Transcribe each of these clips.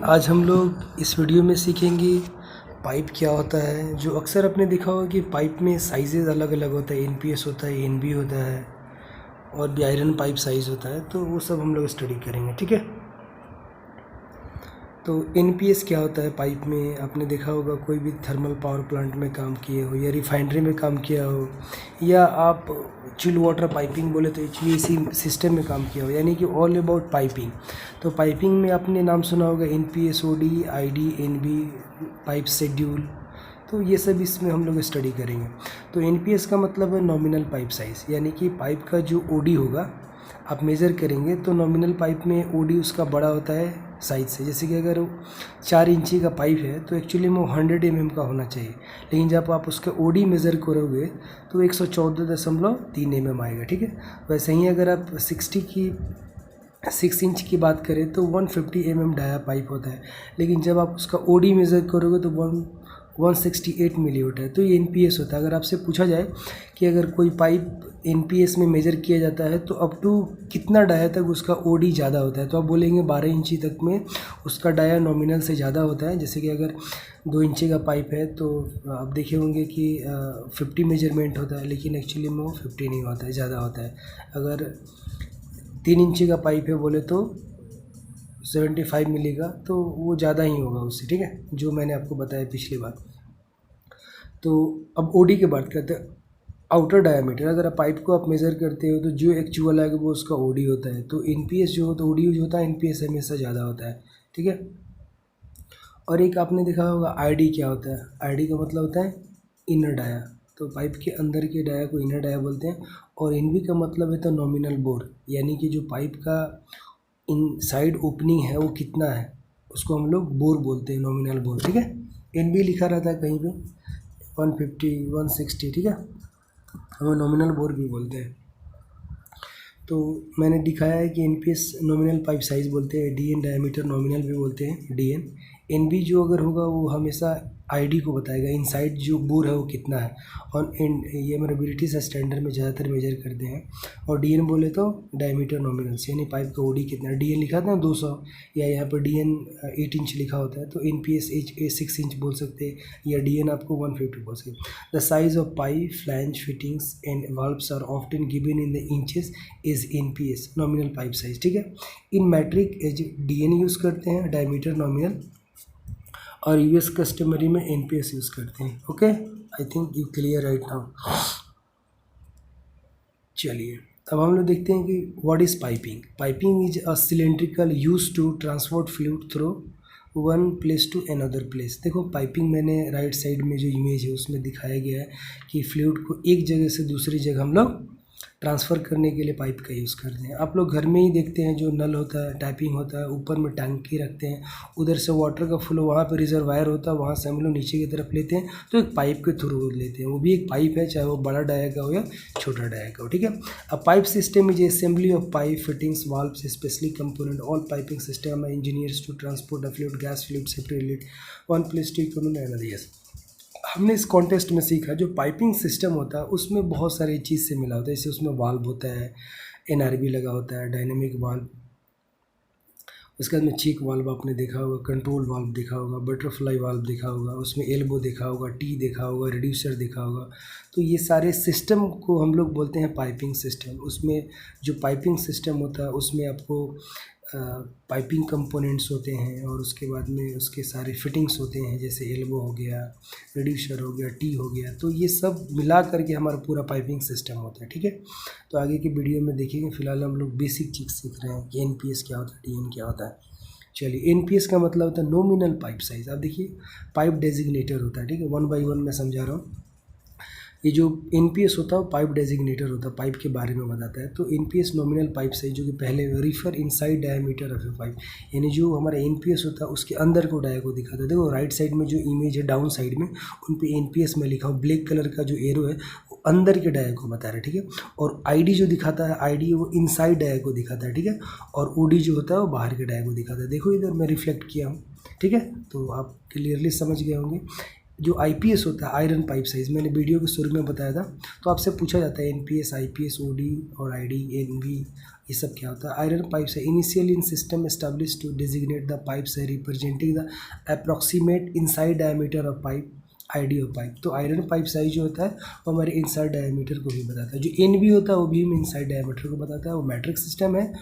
आज हम लोग इस वीडियो में सीखेंगे पाइप क्या होता है। जो अक्सर आपने देखा होगा कि पाइप में साइजेज़ अलग अलग होता है, एनपीएस होता है, एनबी होता है और भी आयरन पाइप साइज़ होता है, तो वो सब हम लोग स्टडी करेंगे। ठीक है, तो एनपीएस क्या होता है पाइप में। आपने देखा होगा कोई भी थर्मल पावर प्लांट में काम किए हो या रिफाइनरी में काम किया हो या आप चिल वाटर पाइपिंग बोले तो एचवीएसी सिस्टम में काम किया हो, यानी कि ऑल अबाउट पाइपिंग। तो पाइपिंग में आपने नाम सुना होगा NPS, OD, ID, NB, pipe schedule, तो ये सब इसमें हम लोग स्टडी करेंगे। तो एनपीएस का मतलब है नॉमिनल पाइप साइज़, यानी कि पाइप का जो ओडी होगा आप मेज़र करेंगे तो नॉमिनल पाइप में ओडी उसका बड़ा होता है साइज़ से। जैसे कि अगर 4 इंची का पाइप है तो एक्चुअली में वो 100 mm का होना चाहिए, लेकिन जब आप उसका ओडी मेज़र करोगे तो 114.3 mm आएगा। ठीक है, वैसे ही अगर आप 6 इंच की बात करें तो 150 mm डाया पाइप होता है, लेकिन जब आप उसका ओडी मेज़र करोगे तो 168 मिलीमीटर है, तो ये एनपीएस होता है। अगर आपसे पूछा जाए कि अगर कोई पाइप एनपीएस में मेज़र किया जाता है तो अप टू कितना डाया तक उसका ओडी ज़्यादा होता है, तो आप बोलेंगे 12 इंची तक में उसका डाया नॉमिनल से ज़्यादा होता है। जैसे कि अगर 2 इंची का पाइप है तो आप देखे होंगे कि 50 मेजरमेंट होता है, लेकिन एक्चुअली में वो 50 नहीं होता है, ज़्यादा होता है। अगर 3 इंची का पाइप है बोले तो 75 मिली का, तो वो ज़्यादा ही होगा उससे। ठीक है, जो मैंने आपको बताया पिछली बार। तो अब ओडी की बात करते हैं। आउटर डायमीटर, अगर आप पाइप को आप मेज़र करते हो तो जो एक्चुअल है वो उसका ओडी होता है। तो एनपीएस जो होता है, ओडी जो होता है एनपीएस हमेशा ज़्यादा होता है। ठीक है, और एक आपने देखा होगा आईडी क्या होता है। आईडी का मतलब होता है इनर डाया, तो पाइप के अंदर के डाया को इनर डाया बोलते हैं। और एनबी का मतलब है तो नॉमिनल बोर, यानी कि जो पाइप का इन साइड ओपनिंग है वो कितना है उसको हम लोग बोर बोलते हैं, नॉमिनल बोर। ठीक है, एनबी लिखा रहता है कहीं पे 150, 160। ठीक है, हमें नॉमिनल बोर भी बोलते हैं। तो मैंने दिखाया है कि एनपीएस नॉमिनल पाइप साइज़ बोलते हैं, डीएन डायमीटर नॉमिनल भी बोलते हैं डीएन। एनबी जो अगर होगा वो हमेशा आईडी को बताएगा, इनसाइड जो बोर है वो कितना है। और ये हमारे ब्रिटिश स्टैंडर्ड में ज़्यादातर मेजर करते हैं। और डीएन बोले तो डायमीटर नॉमिनल्स, यानी पाइप का ओडी कितना है। डीएन लिखा था 200, या यहाँ पर डीएन 8 इंच लिखा होता है तो एनपीएस 6 इंच बोल सकते हैं, या डीएन आपको 150 बोल सकते। The size of pipe, flange, fittings and valves are often given in the inches is NPS, nominal pipe size. ठीक है, in metric as DN use करते हैं, डायमीटर नॉमिनल, और यूएस कस्टमरी में एनपीएस यूज़ करते हैं। Okay, I think you clear right now. चलिए अब हम लोग देखते हैं कि what is piping. Piping is a cylindrical use to transport fluid through one place to another place. देखो पाइपिंग मैंने राइट साइड में जो इमेज है उसमें दिखाया गया है कि फ्लूइड को एक जगह से दूसरी जगह हम लोग ट्रांसफ़र करने के लिए पाइप का यूज़ करते हैं। आप लोग घर में ही देखते हैं जो नल होता है, टैपिंग होता है, ऊपर में टंकी रखते हैं, उधर से वाटर का फ्लो वहाँ पे रिजर्वायर होता है, वहाँ से हम लोग नीचे की तरफ लेते हैं, तो एक पाइप के थ्रू लेते हैं। वो भी एक पाइप है, चाहे वो बड़ा डाया का हो या छोटा डाया का हो। ठीक है, अब pipe system is assembly of pipe, fittings, valves, specially component. All piping system are engineers to transport the fluid, gas fluid separately one place to economic. हमने इस कॉन्टेस्ट में सीखा जो पाइपिंग सिस्टम होता है उसमें बहुत सारी चीज़ से मिला होता है। जैसे उसमें वाल्व होता है, एनआरबी लगा होता है, डायनेमिक वाल्व, उसके बाद में चेक वाल्व आपने देखा होगा, कंट्रोल वाल्व देखा होगा, बटरफ्लाई वाल्व देखा होगा, उसमें एल्बो देखा होगा, टी देखा होगा, रिड्यूसर देखा होगा। तो ये सारे सिस्टम को हम लोग बोलते हैं पाइपिंग सिस्टम। उसमें जो पाइपिंग सिस्टम होता है उसमें आपको पाइपिंग कंपोनेंट्स होते हैं, और उसके बाद में उसके सारे फिटिंग्स होते हैं, जैसे एल्बो हो गया, रिड्यूसर हो गया, टी हो गया। तो ये सब मिला करके हमारा पूरा पाइपिंग सिस्टम होता है। ठीक है, तो आगे की वीडियो में देखेंगे। फिलहाल हम लोग बेसिक चीज़ सीख रहे हैं कि एनपीएस क्या होता है, डीएन क्या होता है। चलिए, एनपीएस का मतलब होता है नॉमिनल पाइप साइज़। आप देखिए पाइप डेजिग्नेटर होता है। ठीक है, 1 बाई 1 मैं समझा रहा हूँ। ये जो एनपीएस होता है पाइप डेजिग्नेटर होता है, पाइप के बारे में बताता है। तो एनपीएस नॉमिनल पाइप साइज, जो कि पहले refer inside diameter of A pipe, यानी जो हमारा एनपीएस होता है उसके अंदर को डाया को दिखाता है। देखो राइट साइड में जो इमेज है डाउन साइड में, उन पे एनपीएस में लिखा हो, ब्लैक कलर का जो एरो है वो अंदर के डाया को बता रहा है। ठीक है, और आईडी जो दिखाता है, आईडी वो इनसाइड डाया को दिखाता है। ठीक है, और ओडी जो होता है वो बाहर के डाया को दिखाता है। देखो इधर मैं रिफ्लेक्ट किया हूँ। ठीक है, तो आप क्लियरली समझ गए होंगे। जो आईपीएस होता है आयरन पाइप साइज, मैंने वीडियो के शुरू में बताया था, तो आपसे पूछा जाता है एनपीएस, आईपीएस, ओडी और आईडी, एनवी, ये सब क्या होता है। आयरन पाइप्स है initial in system establish to designate the pipes है representing the approximate inside diameter of pipe, ID of pipe. तो आयरन पाइप साइज जो होता है वो हमारे इनसाइड डायमीटर को भी बताता है। जो एनवी होता है वो भी इनसाइड डायमीटर को बताता है, वो मैट्रिक सिस्टम है।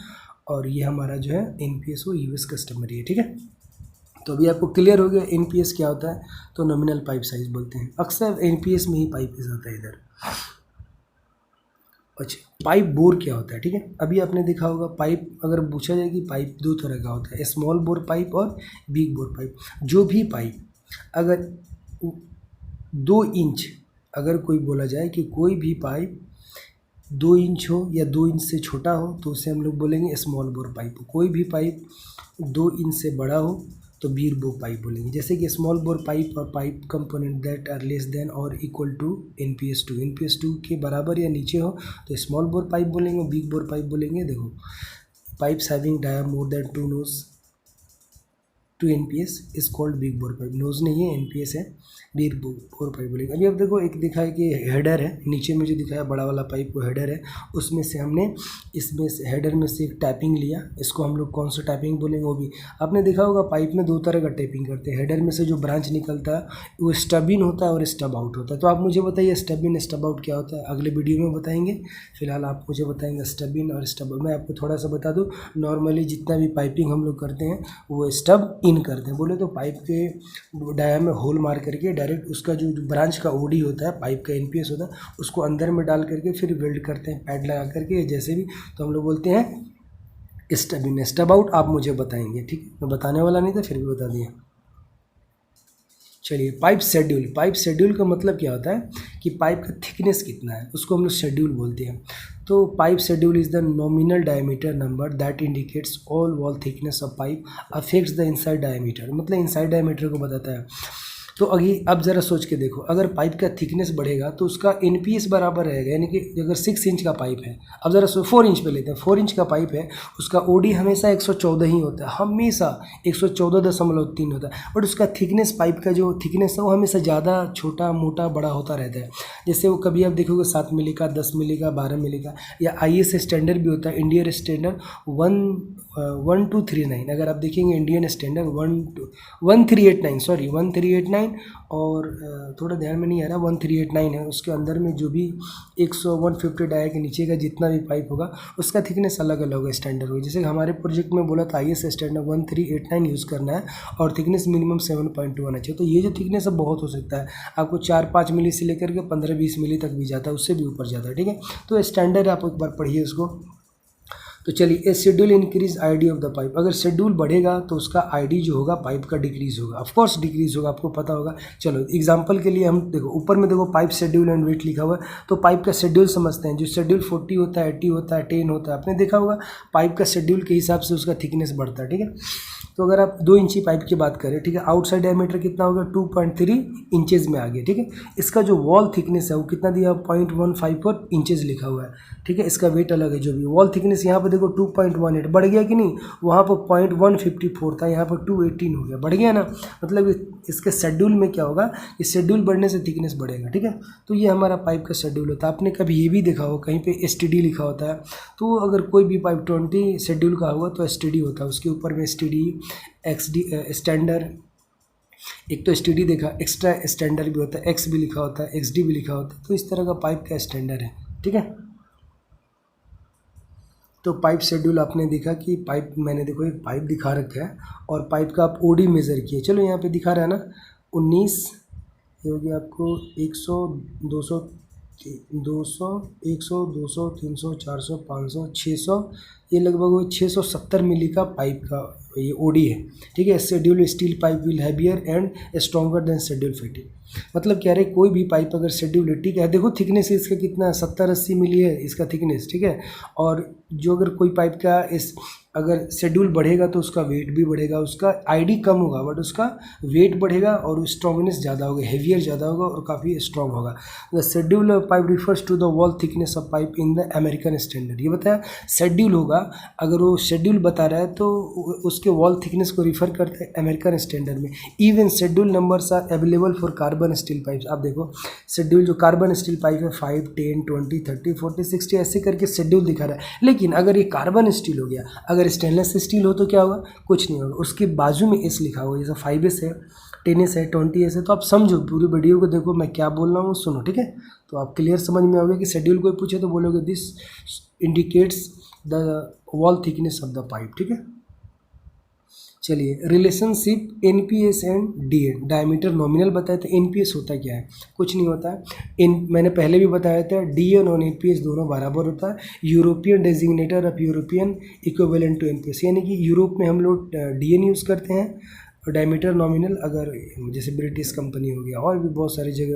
और ये हमारा जो है एनपीएस वो यूएस कस्टमरी है, ठीक है। तो अभी आपको क्लियर हो गया एनपीएस क्या होता है। तो नॉमिनल पाइप साइज बोलते हैं, अक्सर एनपीएस में ही पाइप आता है इधर। अच्छा, पाइप बोर क्या होता है, ठीक है। अभी आपने देखा होगा पाइप, अगर पूछा जाए कि पाइप दो तरह का होता है, स्मॉल बोर पाइप और बिग बोर पाइप। जो भी पाइप अगर 2 इंच, अगर कोई बोला जाए कि कोई भी पाइप 2 इंच हो या 2 इंच से छोटा हो तो उसे हम लोग बोलेंगे स्मॉल बोर पाइप। कोई भी पाइप 2 इंच से बड़ा हो तो बिग बोर पाइप बोलेंगे। जैसे कि स्मॉल बोर पाइप और pipe component that are less than और इक्वल टू एनपीएस 2 के बराबर या नीचे हो तो स्मॉल बोर पाइप बोलेंगे, बिग बोर पाइप बोलेंगे। देखो, pipes having dia more than 2 nose to NPS is called big bore pipe. Nose नहीं है, एनपीएस है, बिग बोर पाइप बोलेंगे। अभी अब देखो एक दिखा है कि हेडर है, नीचे में जो दिखाया बड़ा वाला पाइप वो हेडर है, उसमें से हमने इसमें से हेडर में से एक टैपिंग लिया, इसको हम लोग कौन सा टैपिंग बोलेंगे। वो भी आपने देखा होगा पाइप में 2 तरह का टैपिंग करते हैं। हेडर में से जो ब्रांच निकलता है वो स्टब इन होता है और स्टब आउट होता है। तो आप मुझे बताइए स्टब इन स्टब आउट क्या होता है, अगले वीडियो में बताएंगे। फिलहाल आप मुझे बताएंगे स्टब इन और स्टब आउट। मैं आपको थोड़ा सा बता दूँ, नॉर्मली जितना भी पाइपिंग हम लोग करते हैं वो स्टब इन करते हैं। बोले तो पाइप के डाया में होल मार करके डायरेक्ट उसका जो ब्रांच का ओडी होता है, पाइप का एनपीएस होता है, उसको अंदर में डाल करके फिर वेल्ड करते हैं पैड लगा करके, जैसे भी। तो हम लोग बोलते हैं स्टब इन। स्टब आउट आप मुझे बताएंगे, ठीक है। मैं बताने वाला नहीं था फिर भी बता दिया। चलिए, पाइप शेड्यूल। पाइप शेड्यूल का मतलब क्या होता है कि पाइप का थिकनेस कितना है, उसको हम लोग शेड्यूल बोलते हैं। तो pipe schedule is the nominal diameter number that indicates all wall thickness of pipe affects the inside diameter, मतलब इनसाइड डायमीटर को बताता है। तो अब ज़रा सोच के देखो, अगर पाइप का थिकनेस बढ़ेगा तो उसका एनपीएस बराबर रहेगा, यानी कि अगर 6 इंच का पाइप है, अब ज़रा 4 इंच पे लेते हैं, 4 इंच का पाइप है, उसका ओडी हमेशा 114 ही होता है, हमेशा 114.3 होता है। बट उसका थिकनेस, पाइप का जो थिकनेस है वो हमेशा ज़्यादा छोटा मोटा बड़ा होता रहता है। जैसे वो कभी आप देखोगे 7 मिली का, 10 मिली का, 12 मिली का, या आईएस स्टैंडर्ड भी होता है, इंडियन स्टैंडर्ड 1239। अगर आप देखेंगे इंडियन स्टैंडर्ड 1389 और थोड़ा ध्यान में नहीं आ रहा, 1389 है। उसके अंदर में जो भी 150 डाया के नीचे का जितना भी पाइप होगा उसका थिकनेस अलग अलग होगा, स्टैंडर्ड होगा। जैसे हमारे प्रोजेक्ट में बोला था आईएस स्टैंडर्ड 1389 यूज़ करना है और थिकनेस मिनिमम 7.2 होना चाहिए। तो ये जो थिकनेस है बहुत हो सकता है, आपको 4-5 मिली से लेकर के 15-20 मिली तक भी जाता है, उससे भी ऊपर जाता है, ठीक है। तो स्टैंडर्ड आप एक बार पढ़िए उसको। तो चलिए, a schedule increase ID of the pipe. अगर शेड्यूल बढ़ेगा तो उसका आईडी जो होगा पाइप का डिक्रीज होगा, ऑफकोर्स डिक्रीज होगा, आपको पता होगा। चलो एग्जांपल के लिए हम देखो, ऊपर में देखो पाइप शेड्यूल एंड वेट लिखा हुआ है, तो पाइप का शेड्यूल समझते हैं। जो शेड्यूल 40 होता है, 80 होता है, 10 होता है, आपने देखा होगा पाइप का शेड्यूल के हिसाब से उसका थिकनेस बढ़ता है, ठीक है। तो अगर आप 2 इंची पाइप की बात करें, ठीक है, आउटसाइड डायमीटर कितना होगा, 2.3 इंचेस में आ गया, ठीक है। इसका जो वॉल थिकनेस है वो कितना दिया, 0.154 इंचेस लिखा हुआ है, ठीक है। इसका वेट अलग है जो भी। वॉल थिकनेस यहाँ पर देखो 2.18 बढ़ गया कि नहीं, वहाँ पर 0.154 था, यहाँ पर 218 हो गया, बढ़ गया ना। मतलब इसके शेड्यूल में क्या होगा, इस शेड्यूल बढ़ने से थिकनेस बढ़ेगा, ठीक है। तो ये हमारा पाइप का शेड्यूल होता है। आपने कभी ये भी देखा हो कहीं पे STD लिखा होता है, तो अगर कोई भी पाइप 20 शेड्यूल का होगा तो STD होता है, उसके ऊपर में STD, XD, स्टैंडर्ड, एक तो STD देखा, एक्स्ट्रा स्टैंडर्ड भी होता है, X भी लिखा होता है, XD भी लिखा होता है। तो इस तरह का पाइप का स्टैंडर्ड है, ठीक है। तो पाइप शेड्यूल आपने देखा कि पाइप, मैंने देखो एक पाइप दिखा रखा है और पाइप का आप ओडी मेज़र किए। चलो यहाँ पे दिखा रहा है ना 19, ये हो गया आपको 100, 200, 200, 100, 200, 300, 400, 500, 600, ये लगभग 670 मिली का पाइप का ये ओडी है, ठीक है। Schedule steel pipe will heavier and stronger than schedule fitting. मतलब क्या रहे, कोई भी पाइप अगर शेड्यूल 80 का है, देखो थिकनेस इसका कितना 70-80 मिली है इसका थिकनेस, ठीक है। और जो अगर कोई पाइप का इस अगर शेड्यूल बढ़ेगा तो उसका वेट भी बढ़ेगा, उसका आईडी कम होगा बट उसका वेट बढ़ेगा और स्ट्रॉन्गनेस ज़्यादा होगा, हेवियर ज़्यादा होगा और काफ़ी स्ट्रॉन्ग होगा। The schedule pipe refers to the wall thickness of pipe in the American standard. ये बताया शेड्यूल होगा होगा, अगर वो शेड्यूल बता रहा है तो उसके वॉल थिकनेस को रिफ़र करते हैं अमेरिकन स्टैंडर्ड में। Even schedule numbers are available for carbon steel pipes. आप देखो शेड्यूल जो कार्बन स्टील पाइप है 5, 10, 20, 30, 40, 60 ऐसे करके शेड्यूल दिखा रहा है। लेकिन अगर ये कार्बन स्टील हो गया, अगर स्टेनलेस स्टील हो तो क्या होगा, कुछ नहीं होगा, उसके बाजू में एस लिखा होगा। जैसे 5S है, 10S है, 20S है। तो आप समझो, पूरी वीडियो को देखो, मैं क्या बोल रहा हूँ सुनो, ठीक है। तो आप क्लियर समझ में आओगे कि शेड्यूल कोई पूछे तो बोलोगे this indicates the wall thickness of the pipe, ठीक है। चलिए, relationship NPS and DN, diameter nominal बताया था। NPS होता क्या है, कुछ नहीं होता है। मैंने पहले भी बताया था, DN और NPS दोनों बराबर होता है। European designator of European equivalent to NPS, यानी कि यूरोप में हम लोग DN यूज़ करते हैं और डायमीटर नॉमिनल, अगर जैसे ब्रिटिश कंपनी हो गया और भी बहुत सारी जगह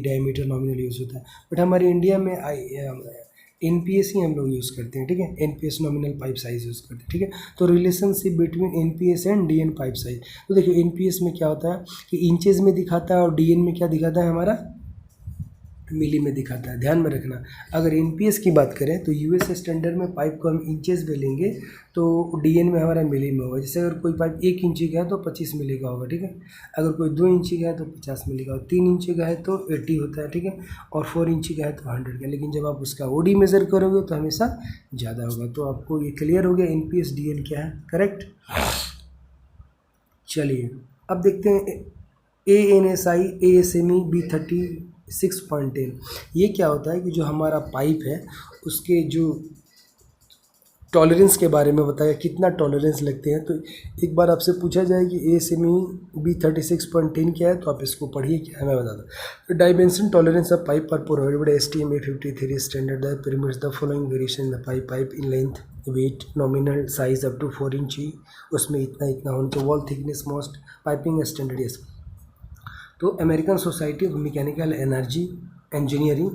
डायमीटर नॉमिनल यूज़ होता है। बट हमारे इंडिया में NPS ही हम लोग यूज़ करते हैं, ठीक है। NPS nominal pipe size use करते हैं, ठीक है। तो relationship between NPS and DN pipe size, तो देखिए NPS में क्या होता है कि इंचेस में दिखाता है और DN में क्या दिखाता है, हमारा मिली में दिखाता है। ध्यान में रखना, अगर NPS की बात करें तो US स्टैंडर्ड में पाइप को हम इंचेस में लेंगे तो DN में हमारा मिली में होगा। जैसे अगर कोई पाइप 1 इंची का है तो 25 मिली का होगा, ठीक है। अगर कोई 2 इंची का है तो 50 मिली का होगा, 3 इंची का है तो 80 होता है, ठीक है। और 4 इंची का है तो 100 का। लेकिन जब आप उसका OD मेज़र करोगे तो हमेशा ज़्यादा होगा। तो आपको ये क्लियर हो गया NPS DN क्या है, करेक्ट। चलिए अब देखते हैं ANSI ASME B36.10, ये क्या होता है कि जो हमारा पाइप है उसके जो टॉलरेंस के बारे में बताया, कितना टॉलरेंस लगते हैं। तो एक बार आपसे पूछा जाए कि ASME B36.10 क्या है, तो आप इसको पढ़िए, क्या है मैं बताता हूँ। डायमेंशन टॉलरेंस ऑफ पाइप पर provided by STM 853 standard that permits the following variation in the pipe in length, weight, nominal size up to 4 इंची, उसमें इतना इतना होना चाहिए। Wall thickness most piping standard yes. तो American society of mechanical energy engineering,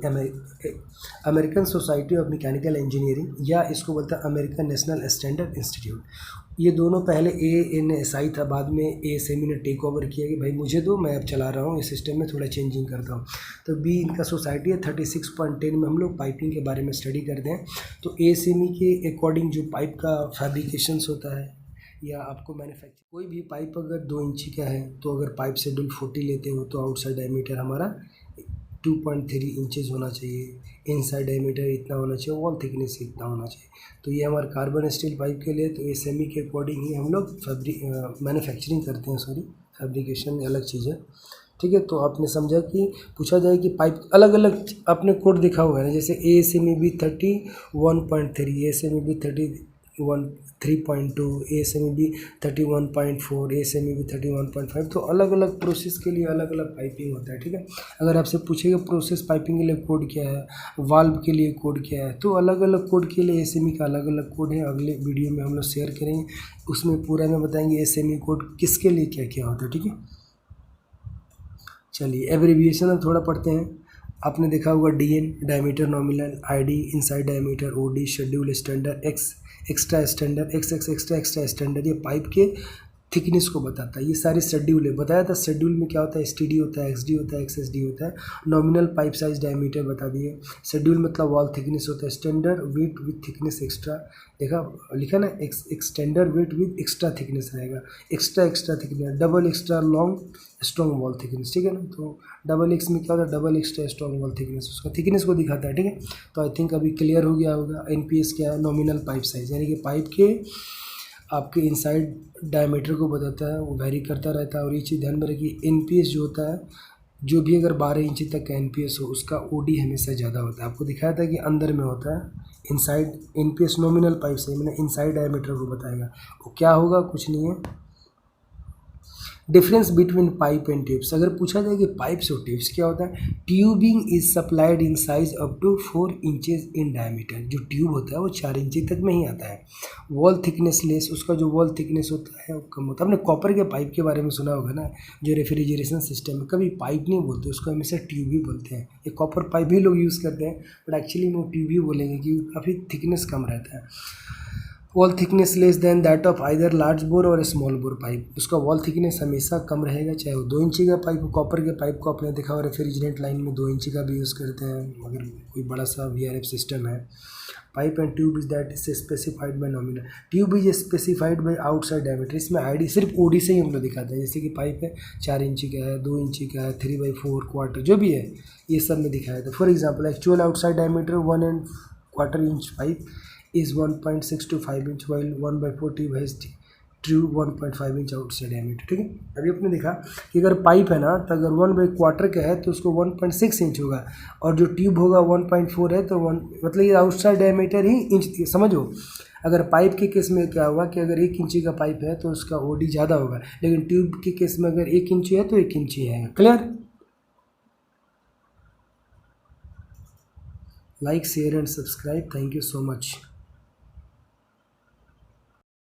American society of mechanical engineering, या इसको बोलता है अमेरिकन नेशनल स्टैंडर्ड इंस्टीट्यूट। ये दोनों पहले ANSI था, बाद में ASME ने टेक ओवर किया कि भाई मुझे दो, मैं अब चला रहा हूँ इस सिस्टम में, थोड़ा चेंजिंग करता हूँ। तो B इनका सोसाइटी है। 36.10 में हम लोग पाइपिंग के बारे में स्टडी करते हैं। तो ASME के अकॉर्डिंग जो पाइप का फैब्रिकेशंस होता है या आपको मैन्युफैक्चर, कोई भी पाइप अगर 2 इंची का है तो अगर पाइप शेड्यूल 40 लेते हो तो आउटसाइड डायमीटर हमारा 2.3 इंचेस होना चाहिए, इनसाइड डायमीटर इतना होना चाहिए, वॉल थिकनेस इतना होना चाहिए। तो ये हमारे कार्बन स्टील पाइप के लिए। तो ASME के अकॉर्डिंग ही हम लोग मैन्युफैक्चरिंग करते हैं, सॉरी फैब्रिकेशन अलग चीज़ है, ठीक है। तो आपने समझा कि पूछा जाए कि पाइप अलग अलग आपने कोड दिखा हुआ है ना, जैसे ASME B31.3, ASME B3.2, ASME B31.4, ASME B31.5। तो अलग अलग प्रोसेस के लिए अलग अलग पाइपिंग होता है, ठीक है। अगर आपसे पूछेगा प्रोसेस पाइपिंग के लिए कोड क्या है, वाल्व के लिए कोड क्या है, तो अलग अलग कोड के लिए ASME का अलग अलग कोड है। अगले वीडियो में हम लोग शेयर करेंगे, उसमें पूरा में बताएंगे ASME कोड किसके लिए क्या क्या होता है, ठीक है। चलिए एब्रीविएशन अब थोड़ा पढ़ते हैं। आपने देखा होगा DN diameter nominal, ID inside diameter, OD schedule standard, X extra standard, XX extra standard, ये पाइप के थिकनेस को बताता है। ये सारे शेड्यूल है, बताया था शेड्यूल में क्या होता है, STD होता है, XD होता है, XSD होता है। नॉमिनल पाइप साइज डायमीटर बता दिए। शेड्यूल मतलब वॉल थिकनेस होता है। Standard weight with thickness extra, देखा लिखा ना, एक standard weight with extra thickness रहेगा, extra thickness, double extra long strong wall thickness, ठीक है ना। तो डबल एक्स में क्या होता है, double extra strong wall thickness, उसका थिकनेस को दिखाता है, ठीक है। तो आई थिंक अभी क्लियर हो गया होगा। NPS क्या है, नॉमिनल पाइप साइज, यानी कि पाइप के आपके इनसाइड डायमीटर को बताता है, वो वैरी करता रहता है। और ये चीज़ ध्यान में रखिए, NPS जो होता है, जो भी अगर 12 इंची तक का NPS हो उसका OD हमेशा ज़्यादा होता है। आपको दिखाया था कि अंदर में होता है इनसाइड। NPS नॉमिनल पाइप से मैंने इनसाइड डायमीटर को बताएगा, वो क्या होगा, कुछ नहीं है। Difference between pipe and tubes, अगर पूछा जाए कि पाइप्स और ट्यूब्स क्या होता है, tubing is supplied in size up to 4 inches in diameter. जो ट्यूब होता है वो 4 इंची तक में ही आता है। वॉल थिकनेस लेस, उसका जो वॉल थिकनेस होता है वो कम होता है। आपने कॉपर के पाइप के बारे में सुना होगा ना, जो रेफ्रिजरेशन सिस्टम है, कभी पाइप नहीं बोलते उसको, हमेशा ट्यूब ही बोलते हैं। ये कॉपर पाइप भी लोग यूज़ करते हैं, बट एक्चुअली वो ट्यूब ही बोलेंगे कि काफ़ी थिकनेस कम रहता है। Wall thickness less than that of either large bore और स्मॉल बोर पाइप, उसका वॉल थिकनेस हमेशा कम रहेगा, चाहे वो 2 इंची का पाइप, कॉपर के पाइप को आपने देखा और रेफ्रिजरेंट लाइन में 2 इंची का भी यूज़ करते हैं अगर कोई बड़ा सा VRF सिस्टम है। Pipe and tube is that is specified by nominal, tube is specified by outside diameter, इसमें आईडी सिर्फ ओडी से ही हम लोग दिखाते हैं, जैसे कि पाइप है 4 इंची का है, 2 इंची का है, 3/4 क्वार्टर जो भी है ये सब में दिखाया था। For example actual outside diameter 1 1/4 inch pipe is 1.6 to 5 inch while 1/4 tube है ट्रू 1.5 इंच आउटसाइड डायमीटर। ठीक है, अभी आपने देखा कि अगर पाइप है ना तो अगर 1/4 का है तो उसको 1.6 इंच होगा, और जो ट्यूब होगा 1.4 है तो 1 मतलब ये आउटसाइड डायमीटर ही इंच समझो। अगर पाइप के केस में क्या होगा कि अगर 1 इंची का पाइप है तो उसका ओडी ज़्यादा होगा, लेकिन ट्यूब के केस में अगर 1 इंची है तो 1 इंची है। Clear? Like share and subscribe, thank you so much.